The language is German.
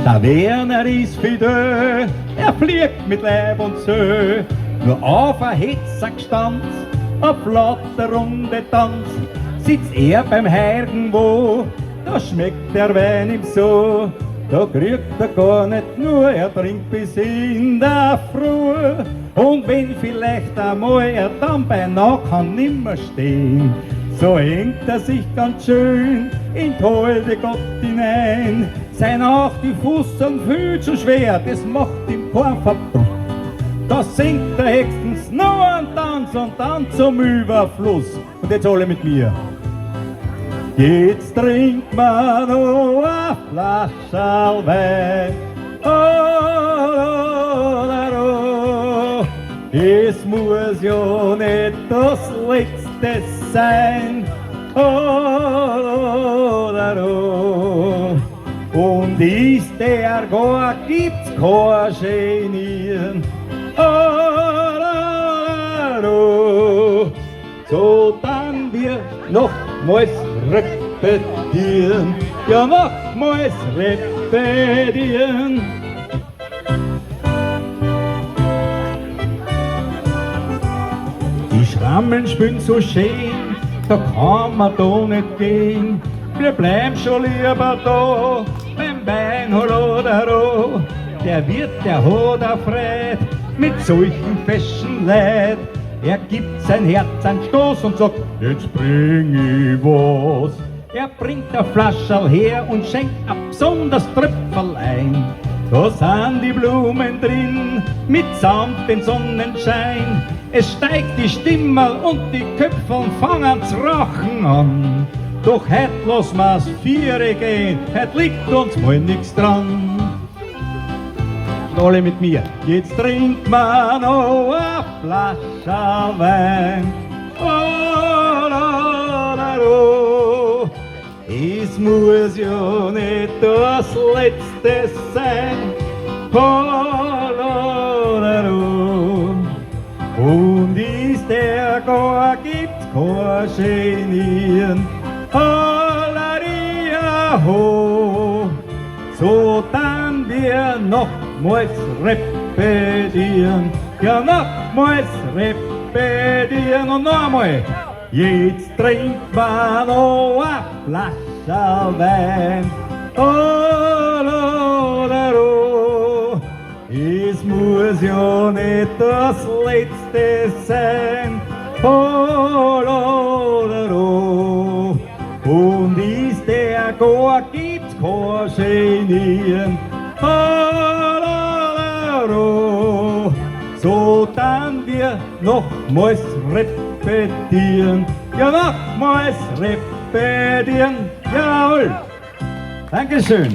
Der Werner ist fidel, er fliegt mit Leib und Sö. Nur auf ein Hetzer gestand, auf lauter Runde Tanz, sitzt er beim Heiligen wo, da schmeckt der Wein ihm so. Da kriegt er gar nicht nur, er trinkt bis in der Früh. Und wenn vielleicht einmal er dann beinahe kann nimmer stehen, so hängt er sich ganz schön in die holde Gott hinein. Sein auch die Fußen fühlt so schwer, das macht ihm keinen Verbruch. Da singt der höchstens noch ein Tanz und dann zum Überfluss. Und jetzt alle mit mir. Jetzt trinkt man noch eine Flasche Wein. Oh, oh, oh. Es muss ja nicht das Letzte sein. Oh, oh, oh. Und ist der gar, gibt's kein Genieren. Oh, oh, oh. So dann wir nochmals repetieren, ja nochmals repetieren. Die Schrammeln spielen so schön, da kann man da nicht gehen. Wir bleiben schon lieber da, beim Wein Holodaro. Der Wirt, der hat auch Freude mit solchen feschen Leid. Er gibt sein Herz einen Stoß und sagt, jetzt bring ich was. Er bringt eine Flasche her und schenkt ein besonders Tröpferl ein. Da sind die Blumen drin, mitsamt den Sonnenschein. Es steigt die Stimme und die Köpfe fangen zu rauchen an. Doch heut lassen wir's Viere gehen, heut liegt uns mal nix dran. Alle mit mir. Jetzt trinkt man noch eine Flasche Wein. Oh, la, la, la. Es muss ja nicht das Letzte sein. Oh, la, la, la. Und ist der gar, gibt's kein Genieren. Oh, la, la, ho. So dann wir nochmals repetieren, ja nochmals repetieren und noch einmal. Jetzt trinkt man noch eine Flasche Wein. Oh, la, la, la. Es muss ja nicht das Letzte sein. Oh, la, la, la. Und ist der gar, gibt's kein Genieren. Oh, la, la, la. So dann wir nochmals repetieren. Ja, nochmals repetieren. Jawohl. Dankeschön.